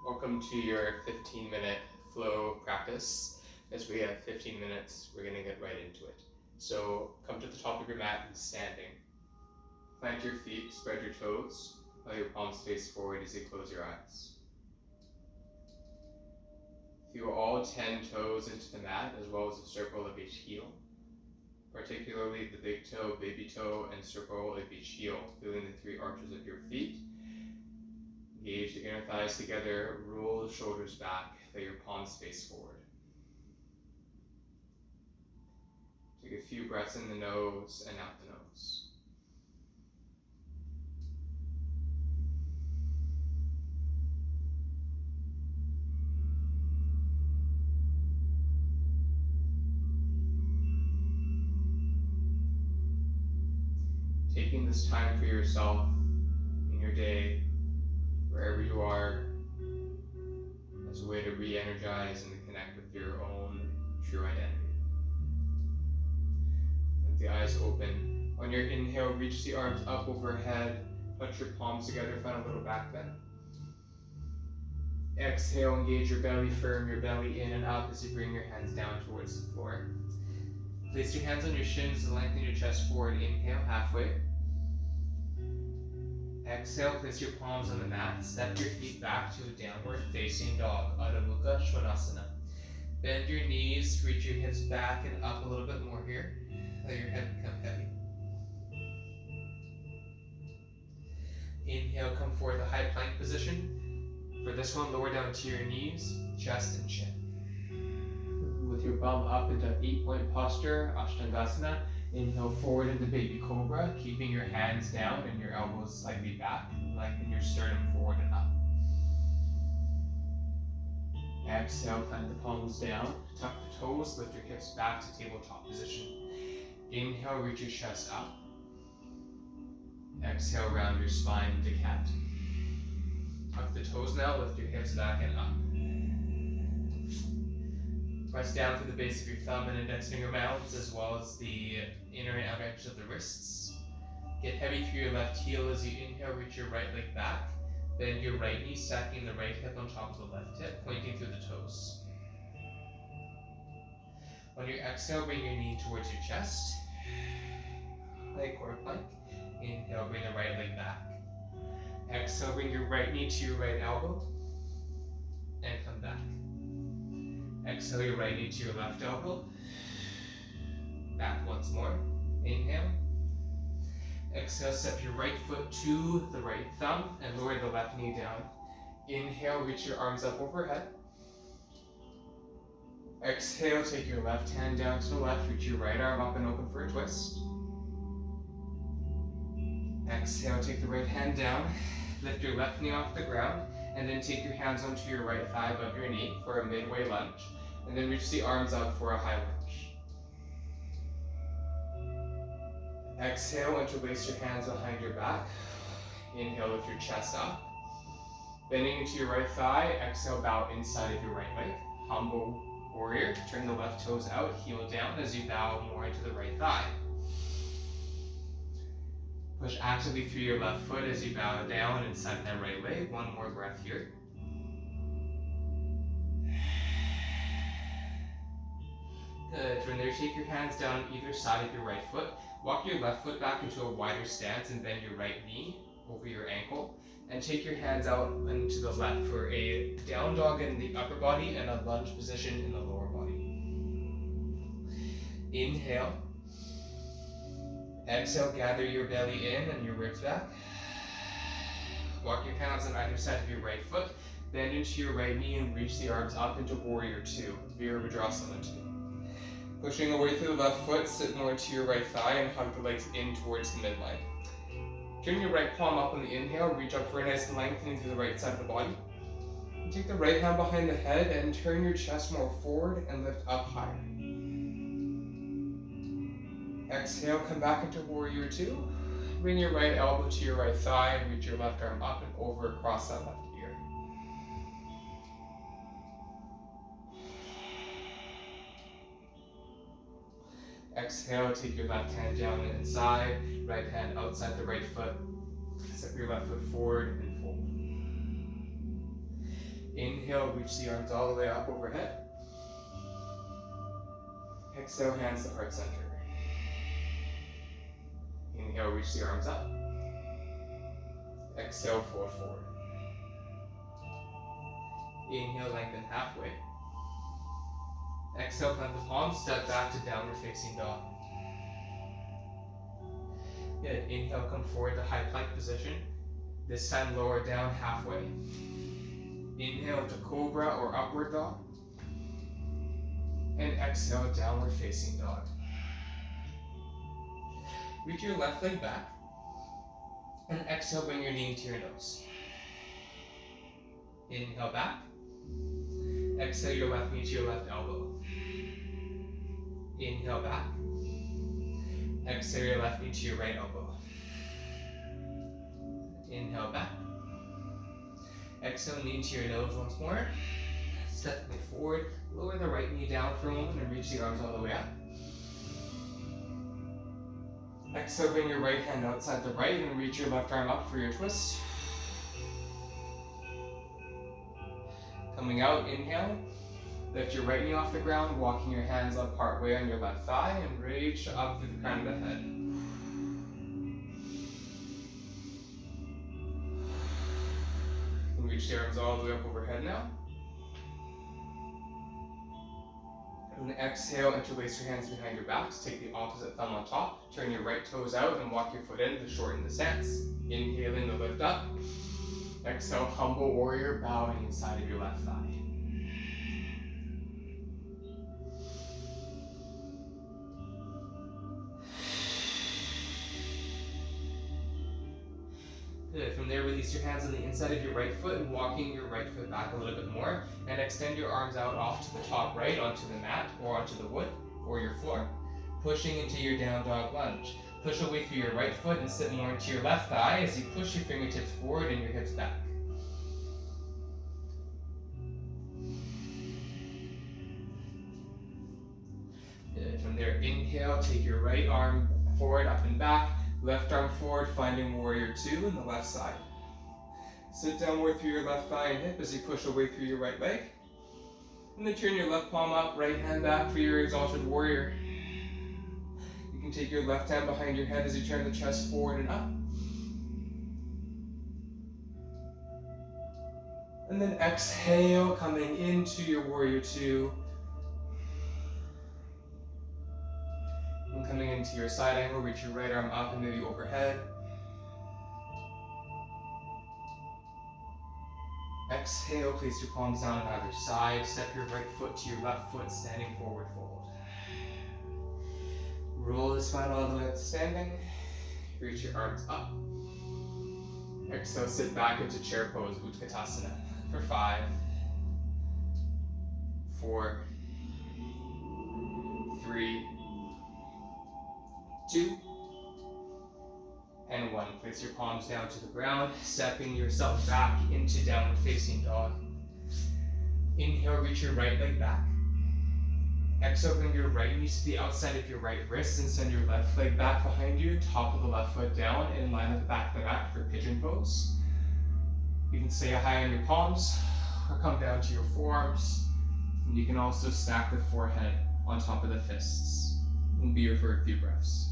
Welcome to your 15-minute flow practice. As we have 15 minutes, we're going to get right into it. So come to the top of your mat and standing. Plant your feet, spread your toes, while your palms face forward as you close your eyes. Feel all 10 toes into the mat, as well as the circle of each heel, particularly the big toe, baby toe, and circle of each heel, feeling the 3 arches of your feet. Engage the inner thighs together, roll the shoulders back, let your palms face forward. Take a few breaths in the nose and out the nose. Taking this time for yourself in your day, wherever you are, as a way to re-energize and to connect with your own true identity. Let the eyes open. On your inhale, reach the arms up overhead, touch your palms together, find a little back bend. Exhale, engage your belly firm, your belly in and up as you bring your hands down towards the floor. Place your hands on your shins and lengthen your chest forward. Inhale, halfway. Exhale, place your palms on the mat. Step your feet back to a downward facing dog, Adho Mukha Svanasana. Bend your knees, reach your hips back and up a little bit more here. Let your head become heavy. Inhale, come forward to high plank position. For this one, lower down to your knees, chest and chin. With your bum up into 8-point posture, Ashtangasana. Inhale forward into baby cobra, keeping your hands down and your elbows slightly back. Lengthen your sternum forward and up. Exhale, plant the palms down, tuck the toes, lift your hips back to tabletop position. Inhale, reach your chest up. Exhale, round your spine into cat. Tuck the toes now, lift your hips back and up. Press down to the base of your thumb and index finger mounds, as well as the inner and outer edges of the wrists. Get heavy through your left heel as you inhale, reach your right leg back. Bend your right knee, stacking the right hip on top of the left hip, pointing through the toes. On your exhale, bring your knee towards your chest. Like or plank. Inhale, bring the right leg back. Exhale, bring your right knee to your right elbow. And come back. Exhale your right knee to your left elbow. Back once more. Inhale. Exhale, step your right foot to the right thumb and lower the left knee down. Inhale, reach your arms up overhead. Exhale, take your left hand down to the left, reach your right arm up and open for a twist. Exhale, take the right hand down, lift your left knee off the ground, and then take your hands onto your right thigh above your knee for a midway lunge, and then reach the arms up for a high lunge. Exhale, interlace your hands behind your back. Inhale, lift your chest up. Bending into your right thigh, exhale, bow inside of your right leg. Humble warrior, turn the left toes out, heel down as you bow more into the right thigh. Push actively through your left foot as you bow down inside that right leg. One more breath here. Good. From there, take your hands down either side of your right foot. Walk your left foot back into a wider stance and bend your right knee over your ankle. And take your hands out and to the left for a down dog in the upper body and a lunge position in the lower body. Inhale. Exhale, gather your belly in and your ribs back. Walk your hands on either side of your right foot. Bend into your right knee and reach the arms up into Warrior 2, Virabhadrasana 2. Pushing away through the left foot, sit more to your right thigh and hug the legs in towards the midline. Turn your right palm up on the inhale, reach up for a nice lengthening through the right side of the body. And take the right hand behind the head and turn your chest more forward and lift up higher. Exhale, come back into Warrior 2. Bring your right elbow to your right thigh and reach your left arm up and over across that left ear. Exhale, take your left hand down and inside, right hand outside the right foot. Step your left foot forward and fold. Inhale, reach the arms all the way up overhead. Exhale, hands to heart center. Inhale, reach the arms up. Exhale, fold forward. Inhale, lengthen halfway. Exhale, plant the palms, step back to downward facing dog. Good. Inhale, come forward to high plank position. This time lower down halfway. Inhale to cobra or upward dog. And exhale, downward facing dog. Reach your left leg back. And exhale, bring your knee into your nose. Inhale back. Exhale your left knee to your left elbow. Inhale back. Exhale your left knee to your right elbow. Inhale back. Exhale, knee to your nose once more. Step it forward. Lower the right knee down for a moment and reach the arms all the way up. Exhale, bring your right hand outside the right and reach your left arm up for your twist. Coming out, inhale. Lift your right knee off the ground, walking your hands up part way on your left thigh and reach up through the crown of the head. And reach the arms all the way up overhead now. And exhale, interlace your hands behind your backs. Take the opposite thumb on top. Turn your right toes out and walk your foot in to shorten the stance. Inhaling to lift up. Exhale, humble warrior, bowing inside of your left thigh. Good. From there, release your hands on the inside of your right foot and walking your right foot back a little bit more. And extend your arms out off to the top right onto the mat or onto the wood or your floor. Pushing into your down dog lunge. Push away through your right foot and sit more into your left thigh as you push your fingertips forward and your hips back. Good. From there, inhale, take your right arm forward, up and back. Left arm forward, finding warrior two in the left side. Sit downward through your left thigh and hip as you push away through your right leg. And then turn your left palm up, right hand back for your exalted warrior. You can take your left hand behind your head as you turn the chest forward and up. And then exhale, coming into your warrior two. And coming into your side angle, reach your right arm up and maybe overhead. Exhale, place your palms down on either side. Step your right foot to your left foot, standing forward fold. Roll the spine all the way up to standing. Reach your arms up. Exhale, sit back into chair pose, Utkatasana, for 5, 4, 3, 2, and 1. Place your palms down to the ground, stepping yourself back into downward facing dog. Inhale, reach your right leg back. Exhale, bring your right knee to the outside of your right wrist and send your left leg back behind you, top of the left foot down, in line with the back of the mat for pigeon pose. You can stay high on your palms, or come down to your forearms. And you can also stack the forehead on top of the fists. And be here for a few breaths.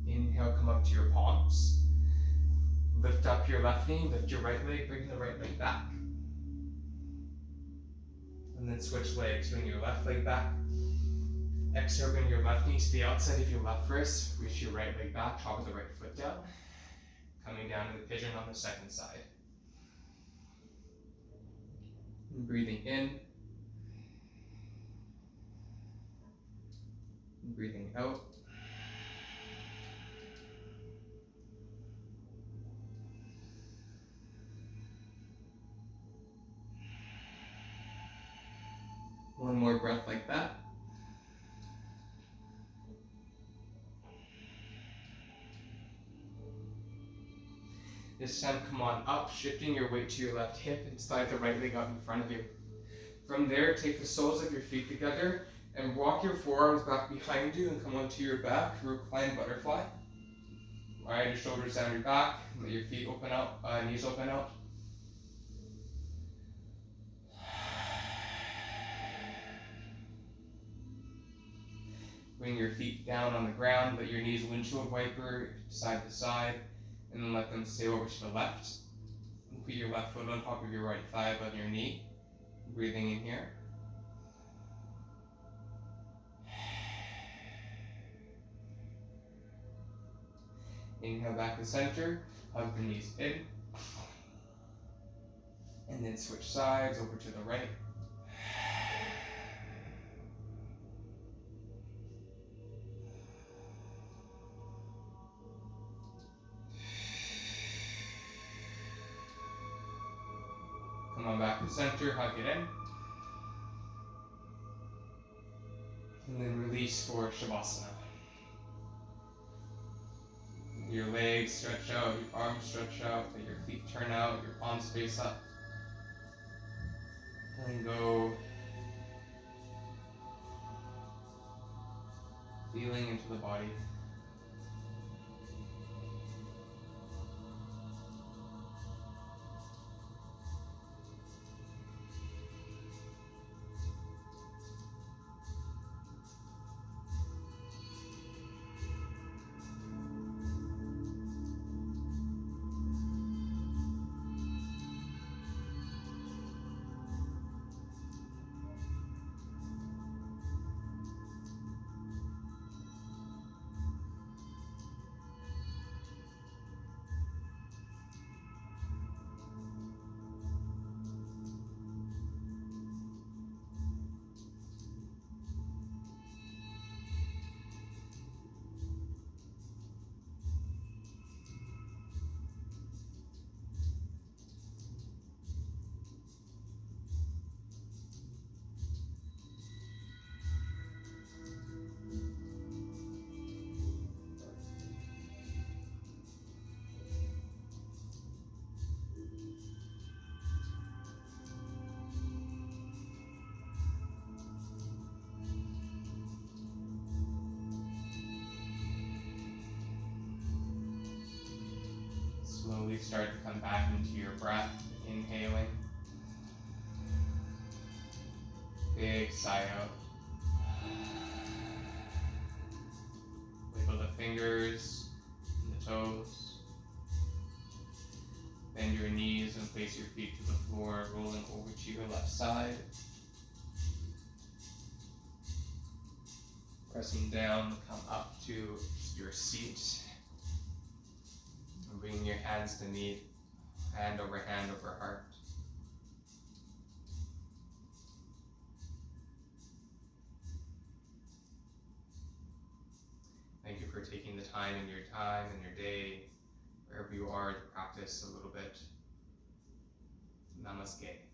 Inhale, come up to your palms. Lift up your left knee, lift your right leg, bring the right leg back. And then switch legs, bring your left leg back. Exhale, bring your left knee to the outside of your left wrist. Reach your right leg back, top of the right foot down. Coming down to the pigeon on the second side. And breathing in. And breathing out. One more breath like that. This time, come on up, shifting your weight to your left hip and slide the right leg out in front of you. From there, take the soles of your feet together and walk your forearms back behind you and come onto your back, recline butterfly. Alright, your shoulders down your back, let your feet open out, knees open out. Bring your feet down on the ground, let your knees windshield wiper side to side, and then let them stay over to the left. And put your left foot on top of your right thigh above your knee. Breathing in here. Inhale back to center, hug the knees in. And then switch sides over to the right. Come on back to center, hug it in. And then release for Shavasana. Your legs stretch out, your arms stretch out, let your feet turn out, your palms face up. And go feeling into the body. Slowly start to come back into your breath, inhaling. Big sigh out. Wiggle the fingers and the toes. Bend your knees and place your feet to the floor, rolling over to your left side. Pressing down, come up to your seat. And bringing your hands to knee, hand over heart. Thank you for taking the time in your day, wherever you are, to practice a little bit. Namaste.